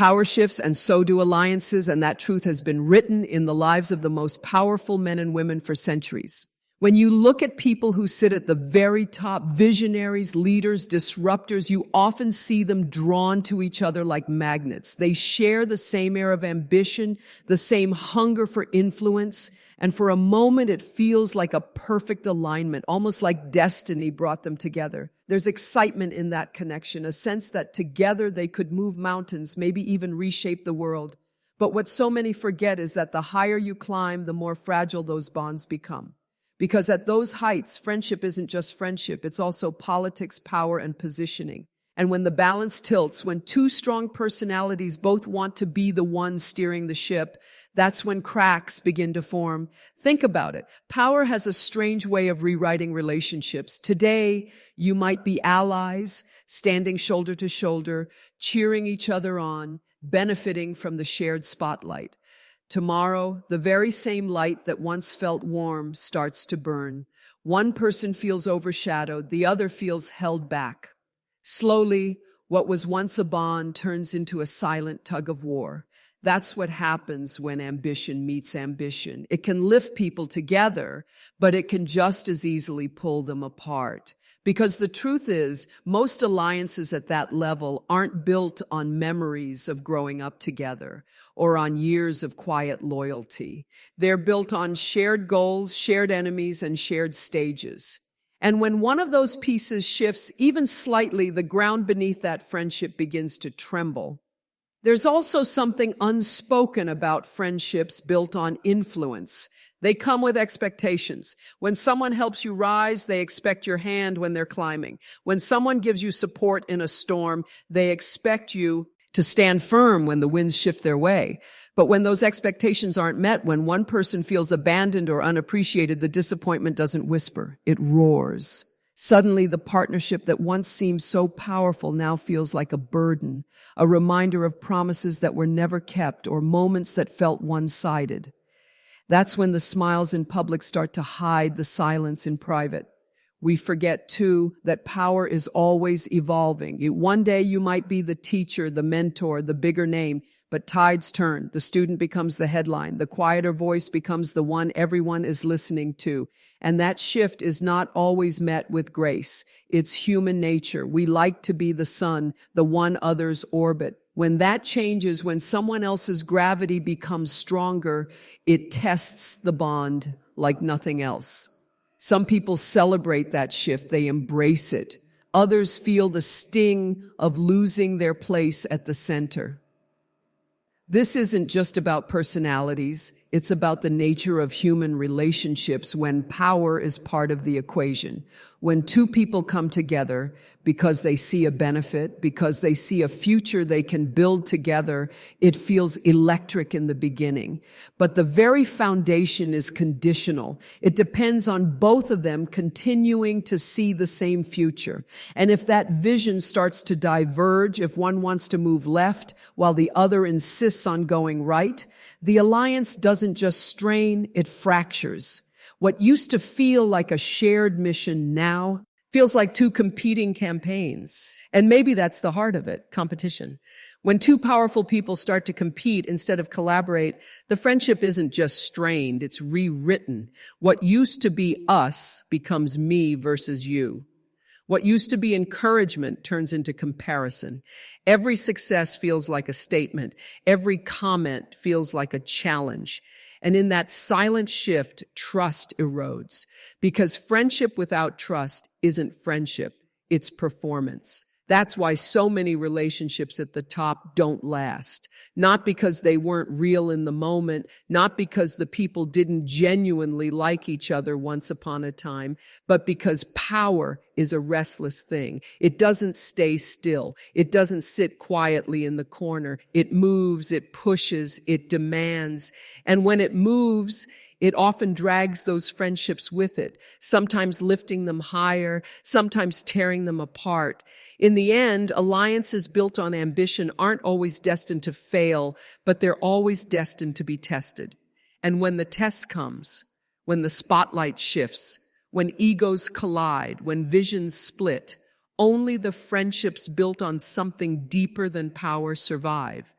Power shifts, and so do alliances, and that truth has been written in the lives of the most powerful men and women for centuries. When you look at people who sit at the very top, visionaries, leaders, disruptors, you often see them drawn to each other like magnets. They share the same air of ambition, the same hunger for influence, and for a moment it feels like a perfect alignment, almost like destiny brought them together. There's excitement in that connection, a sense that together they could move mountains, maybe even reshape the world. But what so many forget is that the higher you climb, the more fragile those bonds become. Because at those heights, friendship isn't just friendship, it's also politics, power, and positioning. And when the balance tilts, when two strong personalities both want to be the one steering the ship, that's when cracks begin to form. Think about it. Power has a strange way of rewriting relationships. Today, you might be allies, standing shoulder to shoulder, cheering each other on, benefiting from the shared spotlight. Tomorrow, the very same light that once felt warm starts to burn. One person feels overshadowed, the other feels held back. Slowly, what was once a bond turns into a silent tug of war. That's what happens when ambition meets ambition. It can lift people together, but it can just as easily pull them apart. Because the truth is, most alliances at that level aren't built on memories of growing up together or on years of quiet loyalty. They're built on shared goals, shared enemies, and shared stages. And when one of those pieces shifts even slightly, the ground beneath that friendship begins to tremble. There's also something unspoken about friendships built on influence. They come with expectations. When someone helps you rise, they expect your hand when they're climbing. When someone gives you support in a storm, they expect you to stand firm when the winds shift their way. But when those expectations aren't met, when one person feels abandoned or unappreciated, the disappointment doesn't whisper, it roars. Suddenly, the partnership that once seemed so powerful now feels like a burden, a reminder of promises that were never kept or moments that felt one-sided. That's when the smiles in public start to hide the silence in private. We forget, too, that power is always evolving. One day you might be the teacher, the mentor, the bigger name, but tides turn. The student becomes the headline. The quieter voice becomes the one everyone is listening to. And that shift is not always met with grace. It's human nature. We like to be the sun, the one others orbit. When that changes, when someone else's gravity becomes stronger, it tests the bond like nothing else. Some people celebrate that shift. They embrace it. Others feel the sting of losing their place at the center. This isn't just about personalities. It's about the nature of human relationships when power is part of the equation. When two people come together because they see a benefit, because they see a future they can build together, it feels electric in the beginning. But the very foundation is conditional. It depends on both of them continuing to see the same future. And if that vision starts to diverge, if one wants to move left while the other insists on going right, the alliance doesn't just strain, it fractures. What used to feel like a shared mission now feels like two competing campaigns. And maybe that's the heart of it, competition. When two powerful people start to compete instead of collaborate, the friendship isn't just strained, it's rewritten. What used to be us becomes me versus you. What used to be encouragement turns into comparison. Every success feels like a statement. Every comment feels like a challenge. And in that silent shift, trust erodes. Because friendship without trust isn't friendship, it's performance. That's why so many relationships at the top don't last. Not because they weren't real in the moment, not because the people didn't genuinely like each other once upon a time, but because power is a restless thing. It doesn't stay still. It doesn't sit quietly in the corner. It moves, it pushes, it demands. And when it moves, it often drags those friendships with it, sometimes lifting them higher, sometimes tearing them apart. In the end, alliances built on ambition aren't always destined to fail, but they're always destined to be tested. And when the test comes, when the spotlight shifts, when egos collide, when visions split, only the friendships built on something deeper than power survive.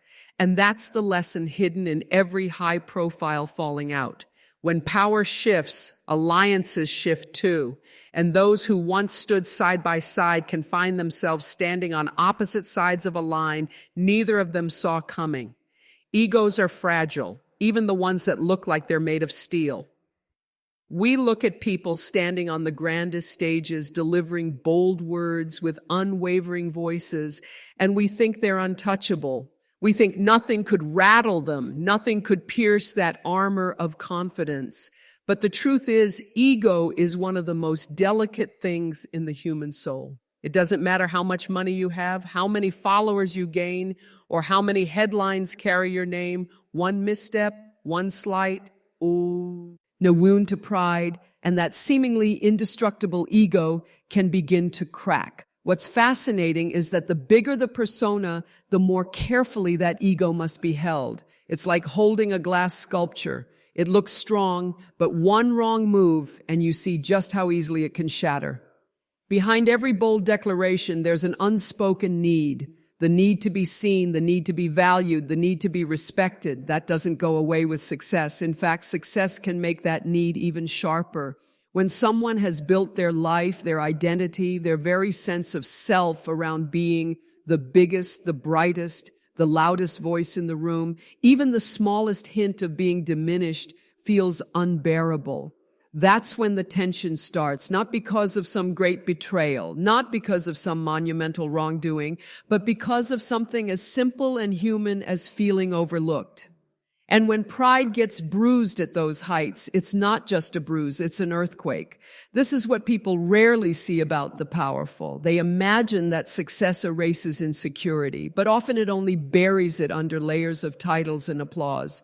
And that's the lesson hidden in every high-profile falling out. When power shifts, alliances shift too. And those who once stood side by side can find themselves standing on opposite sides of a line neither of them saw coming. Egos are fragile, even the ones that look like they're made of steel. We look at people standing on the grandest stages, delivering bold words with unwavering voices, and we think they're untouchable. We think nothing could rattle them, nothing could pierce that armor of confidence. But the truth is, ego is one of the most delicate things in the human soul. It doesn't matter how much money you have, how many followers you gain, or how many headlines carry your name. One misstep, one slight, no wound to pride, and that seemingly indestructible ego can begin to crack. What's fascinating is that the bigger the persona, the more carefully that ego must be held. It's like holding a glass sculpture. It looks strong, but one wrong move, and you see just how easily it can shatter. Behind every bold declaration, there's an unspoken need. The need to be seen, the need to be valued, the need to be respected. That doesn't go away with success. In fact, success can make that need even sharper. When someone has built their life, their identity, their very sense of self around being the biggest, the brightest, the loudest voice in the room, even the smallest hint of being diminished feels unbearable. That's when the tension starts, not because of some great betrayal, not because of some monumental wrongdoing, but because of something as simple and human as feeling overlooked. And when pride gets bruised at those heights, it's not just a bruise, it's an earthquake. This is what people rarely see about the powerful. They imagine that success erases insecurity, but often it only buries it under layers of titles and applause.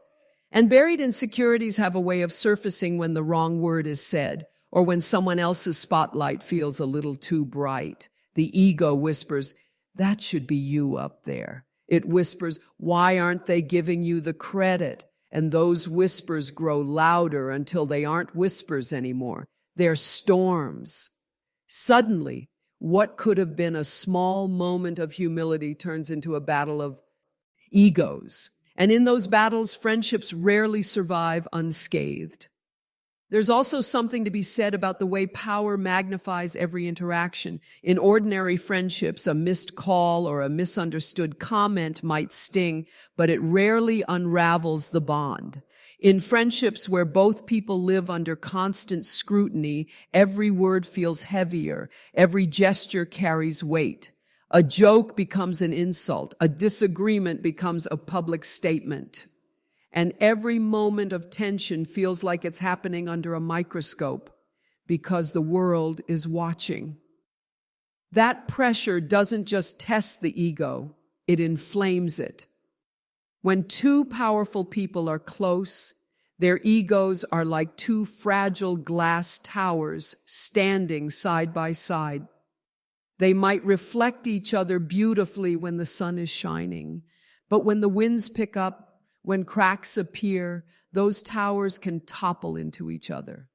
And buried insecurities have a way of surfacing when the wrong word is said, or when someone else's spotlight feels a little too bright. The ego whispers, "That should be you up there." It whispers, "Why aren't they giving you the credit?" And those whispers grow louder until they aren't whispers anymore. They're storms. Suddenly, what could have been a small moment of humility turns into a battle of egos. And in those battles, friendships rarely survive unscathed. There's also something to be said about the way power magnifies every interaction. In ordinary friendships, a missed call or a misunderstood comment might sting, but it rarely unravels the bond. In friendships where both people live under constant scrutiny, every word feels heavier, every gesture carries weight. A joke becomes an insult, a disagreement becomes a public statement. And every moment of tension feels like it's happening under a microscope because the world is watching. That pressure doesn't just test the ego, it inflames it. When two powerful people are close, their egos are like two fragile glass towers standing side by side. They might reflect each other beautifully when the sun is shining, but when the winds pick up, when cracks appear, those towers can topple into each other.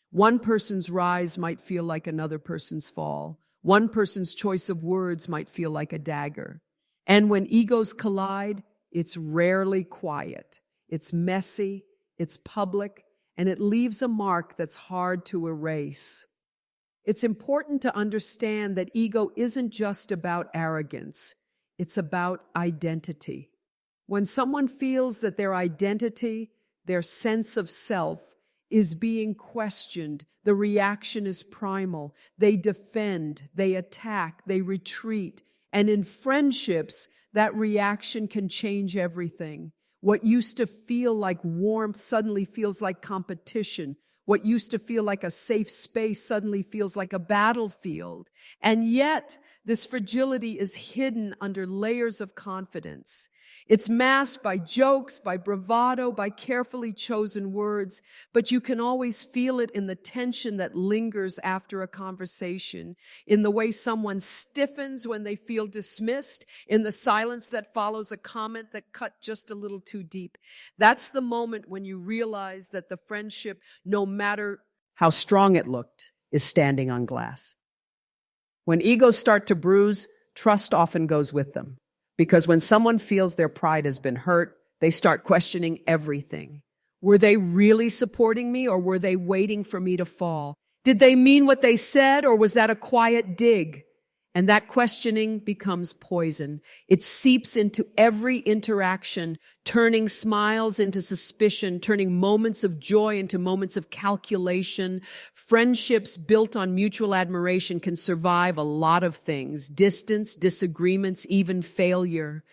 One person's rise might feel like another person's fall. One person's choice of words might feel like a dagger. And when egos collide, it's rarely quiet. It's messy, it's public, and it leaves a mark that's hard to erase. It's important to understand that ego isn't just about arrogance. It's about identity. When someone feels that their identity, their sense of self, is being questioned, the reaction is primal. They defend, they attack, they retreat. And in friendships, that reaction can change everything. What used to feel like warmth suddenly feels like competition. What used to feel like a safe space suddenly feels like a battlefield. And yet, this fragility is hidden under layers of confidence. It's masked by jokes, by bravado, by carefully chosen words, but you can always feel it in the tension that lingers after a conversation, in the way someone stiffens when they feel dismissed, in the silence that follows a comment that cut just a little too deep. That's the moment when you realize that the friendship, no matter how strong it looked, is standing on glass. When egos start to bruise, trust often goes with them. Because when someone feels their pride has been hurt, they start questioning everything. Were they really supporting me, or were they waiting for me to fall? Did they mean what they said, or was that a quiet dig? And that questioning becomes poison. It seeps into every interaction, turning smiles into suspicion, turning moments of joy into moments of calculation. Friendships built on mutual admiration can survive a lot of things: distance, disagreements, even failure.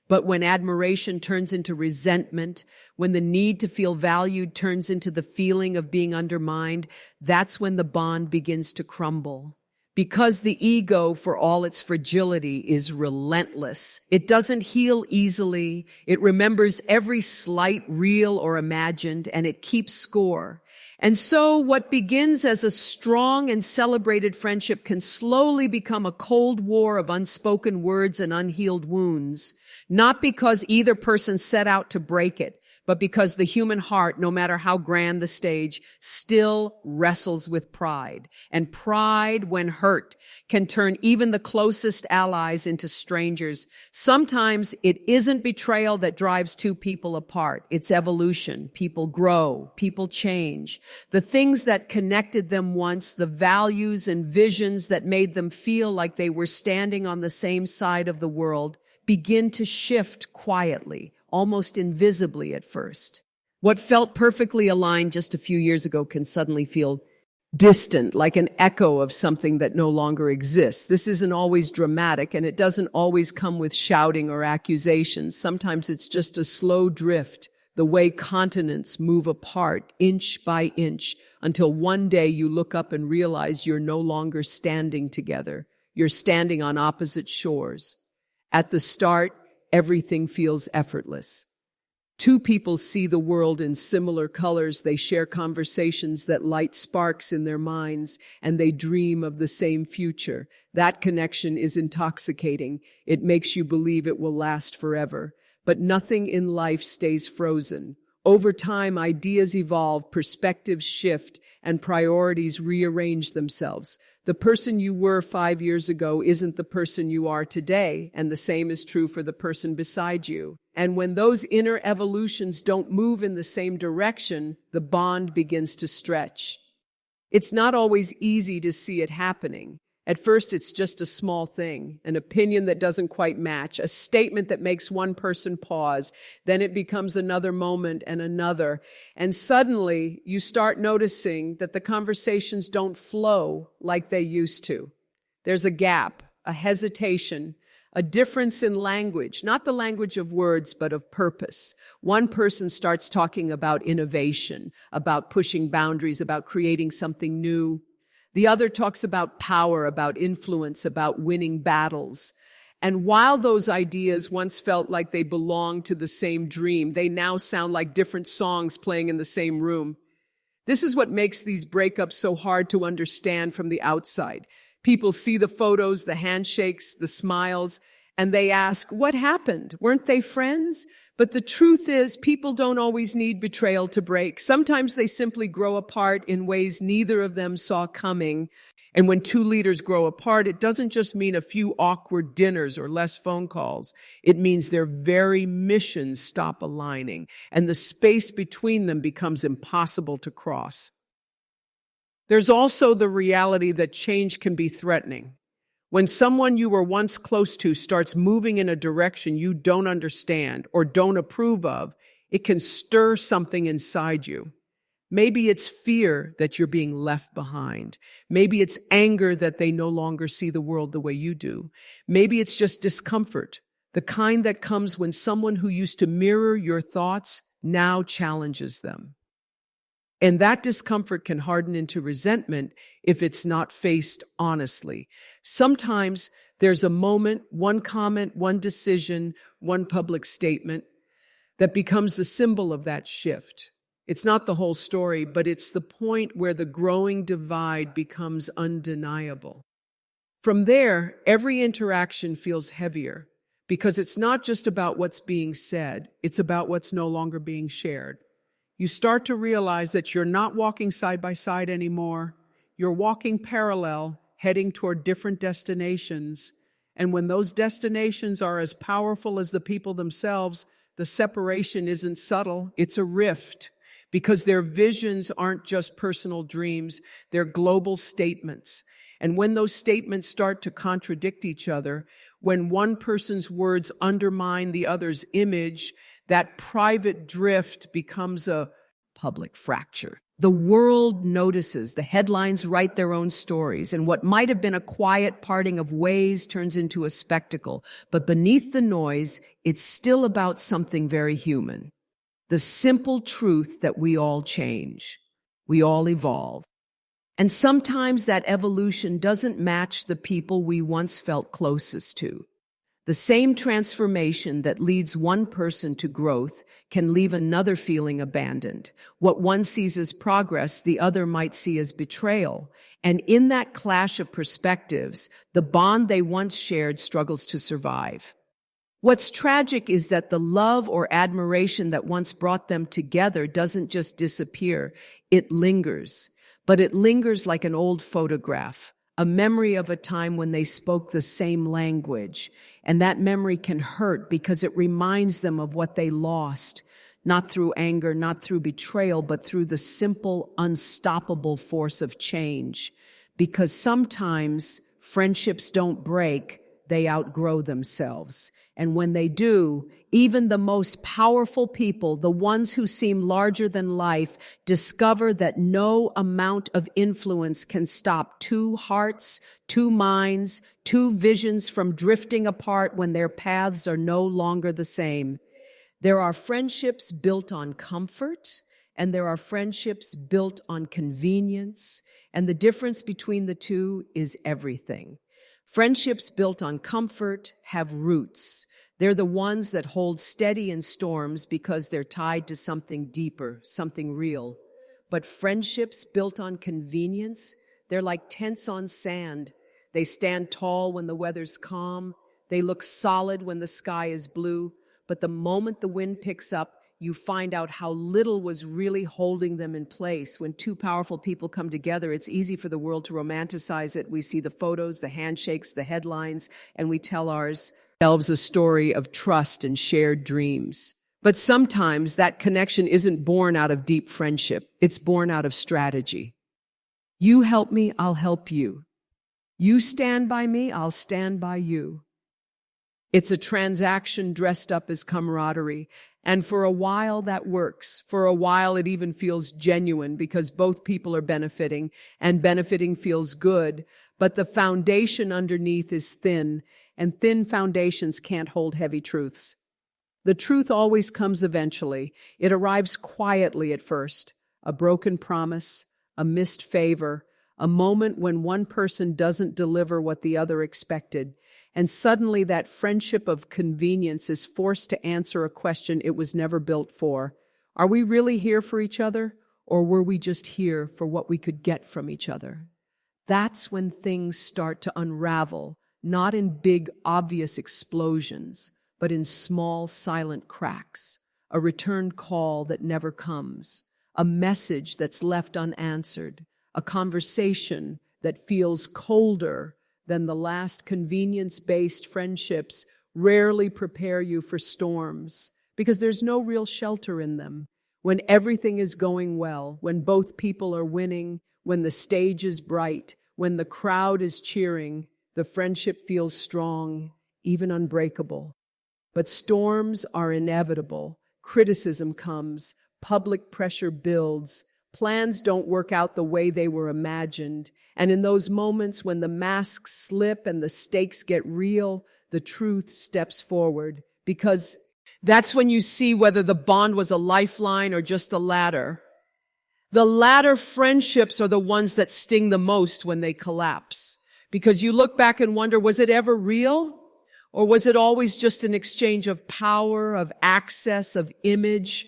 But when admiration turns into resentment, when the need to feel valued turns into the feeling of being undermined, that's when the bond begins to crumble. Because the ego, for all its fragility, is relentless. It doesn't heal easily. It remembers every slight, real or imagined, and it keeps score. And so what begins as a strong and celebrated friendship can slowly become a cold war of unspoken words and unhealed wounds, not because either person set out to break it, but because the human heart, no matter how grand the stage, still wrestles with pride. And pride, when hurt, can turn even the closest allies into strangers. Sometimes it isn't betrayal that drives two people apart. It's evolution. People grow. People change. The things that connected them once, the values and visions that made them feel like they were standing on the same side of the world, begin to shift quietly, almost invisibly at first. What felt perfectly aligned just a few years ago can suddenly feel distant, like an echo of something that no longer exists. This isn't always dramatic, and it doesn't always come with shouting or accusations. Sometimes it's just a slow drift, the way continents move apart inch by inch, until one day you look up and realize you're no longer standing together. You're standing on opposite shores. At the start, everything feels effortless. Two people see the world in similar colors. They share conversations that light sparks in their minds, and they dream of the same future. That connection is intoxicating. It makes you believe it will last forever. But nothing in life stays frozen. Over time, ideas evolve, perspectives shift, and priorities rearrange themselves. The person you were 5 years ago isn't the person you are today, and the same is true for the person beside you. And when those inner evolutions don't move in the same direction, the bond begins to stretch. It's not always easy to see it happening. At first, it's just a small thing, an opinion that doesn't quite match, a statement that makes one person pause. Then it becomes another moment and another. And suddenly, you start noticing that the conversations don't flow like they used to. There's a gap, a hesitation, a difference in language, not the language of words, but of purpose. One person starts talking about innovation, about pushing boundaries, about creating something new. The other talks about power, about influence, about winning battles. And while those ideas once felt like they belonged to the same dream, they now sound like different songs playing in the same room. This is what makes these breakups so hard to understand from the outside. People see the photos, the handshakes, the smiles, and they ask, what happened? Weren't they friends? But the truth is, people don't always need betrayal to break. Sometimes they simply grow apart in ways neither of them saw coming. And when two leaders grow apart, it doesn't just mean a few awkward dinners or less phone calls. It means their very missions stop aligning, and the space between them becomes impossible to cross. There's also the reality that change can be threatening. When someone you were once close to starts moving in a direction you don't understand or don't approve of, it can stir something inside you. Maybe it's fear that you're being left behind. Maybe it's anger that they no longer see the world the way you do. Maybe it's just discomfort, the kind that comes when someone who used to mirror your thoughts now challenges them. And that discomfort can harden into resentment if it's not faced honestly. Sometimes there's a moment, one comment, one decision, one public statement that becomes the symbol of that shift. It's not the whole story, but it's the point where the growing divide becomes undeniable. From there, every interaction feels heavier because it's not just about what's being said, it's about what's no longer being shared. You start to realize that you're not walking side by side anymore. You're walking parallel, heading toward different destinations. And when those destinations are as powerful as the people themselves, the separation isn't subtle, it's a rift. Because their visions aren't just personal dreams, they're global statements. And when those statements start to contradict each other, when one person's words undermine the other's image, that private drift becomes a public fracture. The world notices, the headlines write their own stories, and what might have been a quiet parting of ways turns into a spectacle. But beneath the noise, it's still about something very human. The simple truth that we all change. We all evolve. And sometimes that evolution doesn't match the people we once felt closest to. The same transformation that leads one person to growth can leave another feeling abandoned. What one sees as progress, the other might see as betrayal. And in that clash of perspectives, the bond they once shared struggles to survive. What's tragic is that the love or admiration that once brought them together doesn't just disappear, it lingers. But it lingers like an old photograph, a memory of a time when they spoke the same language. And that memory can hurt because it reminds them of what they lost, not through anger, not through betrayal, but through the simple, unstoppable force of change. Because sometimes friendships don't break, they outgrow themselves. And when they do, even the most powerful people, the ones who seem larger than life, discover that no amount of influence can stop two hearts, two minds, two visions from drifting apart when their paths are no longer the same. There are friendships built on comfort, and there are friendships built on convenience, and the difference between the two is everything. Friendships built on comfort have roots. They're the ones that hold steady in storms because they're tied to something deeper, something real. But friendships built on convenience, they're like tents on sand. They stand tall when the weather's calm. They look solid when the sky is blue. But the moment the wind picks up, you find out how little was really holding them in place. When two powerful people come together, it's easy for the world to romanticize it. We see the photos, the handshakes, the headlines, and we tell ourselves a story of trust and shared dreams. But sometimes that connection isn't born out of deep friendship. It's born out of strategy. You help me, I'll help you. You stand by me, I'll stand by you. It's a transaction dressed up as camaraderie. And for a while that works. For a while it even feels genuine because both people are benefiting and benefiting feels good. But the foundation underneath is thin, and thin foundations can't hold heavy truths. The truth always comes eventually. It arrives quietly at first. A broken promise, a missed favor, a moment when one person doesn't deliver what the other expected. And suddenly that friendship of convenience is forced to answer a question it was never built for. Are we really here for each other, or were we just here for what we could get from each other? That's when things start to unravel, not in big, obvious explosions, but in small, silent cracks. A returned call that never comes, a message that's left unanswered, a conversation that feels colder than the last convenience-based friendships rarely prepare you for storms because there's no real shelter in them. When everything is going well, when both people are winning, when the stage is bright, when the crowd is cheering, the friendship feels strong, even unbreakable. But storms are inevitable. Criticism comes, public pressure builds, plans don't work out the way they were imagined. And in those moments when the masks slip and the stakes get real, the truth steps forward. Because that's when you see whether the bond was a lifeline or just a ladder. The latter friendships are the ones that sting the most when they collapse. Because you look back and wonder, was it ever real? Or was it always just an exchange of power, of access, of image?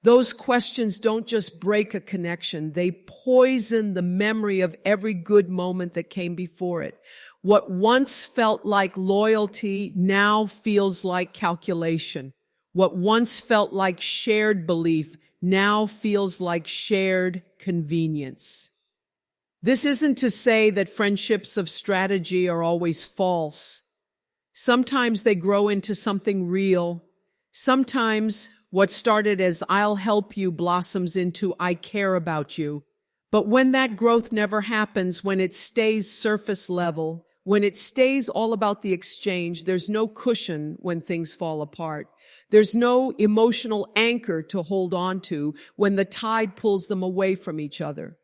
Those questions don't just break a connection, they poison the memory of every good moment that came before it. What once felt like loyalty now feels like calculation. What once felt like shared belief now feels like shared convenience. This isn't to say that friendships of strategy are always false. Sometimes they grow into something real. Sometimes what started as "I'll help you" blossoms into "I care about you." But when that growth never happens, when it stays surface level, when it stays all about the exchange, there's no cushion when things fall apart. There's no emotional anchor to hold on to when the tide pulls them away from each other.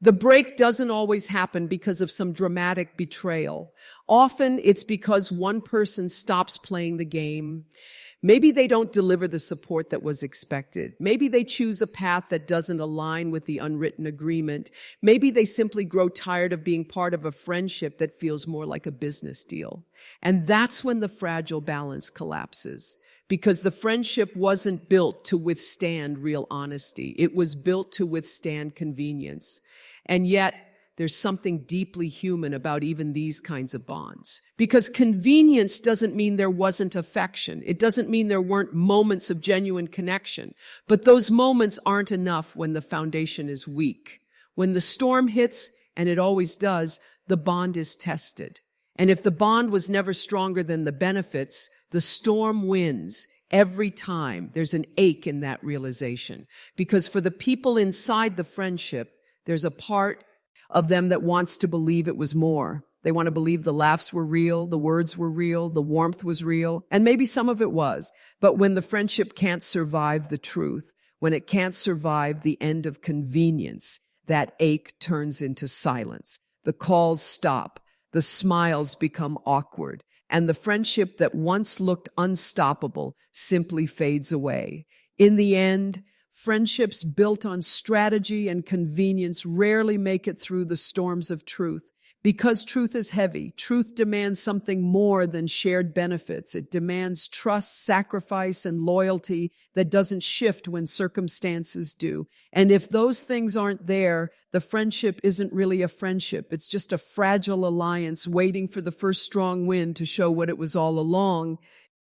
The break doesn't always happen because of some dramatic betrayal. Often it's because one person stops playing the game. Maybe they don't deliver the support that was expected. Maybe they choose a path that doesn't align with the unwritten agreement. Maybe they simply grow tired of being part of a friendship that feels more like a business deal. And that's when the fragile balance collapses. Because the friendship wasn't built to withstand real honesty. It was built to withstand convenience. And yet, there's something deeply human about even these kinds of bonds. Because convenience doesn't mean there wasn't affection. It doesn't mean there weren't moments of genuine connection. But those moments aren't enough when the foundation is weak. When the storm hits, and it always does, the bond is tested. And if the bond was never stronger than the benefits, the storm wins. Every time there's an ache in that realization. Because for the people inside the friendship, there's a part of them that wants to believe it was more. They want to believe the laughs were real, the words were real, the warmth was real, and maybe some of it was. But when the friendship can't survive the truth, when it can't survive the end of convenience, that ache turns into silence. The calls stop, the smiles become awkward, and the friendship that once looked unstoppable simply fades away. In the end, friendships built on strategy and convenience rarely make it through the storms of truth. Because truth is heavy, truth demands something more than shared benefits. It demands trust, sacrifice, and loyalty that doesn't shift when circumstances do. And if those things aren't there, the friendship isn't really a friendship. It's just a fragile alliance waiting for the first strong wind to show what it was all along.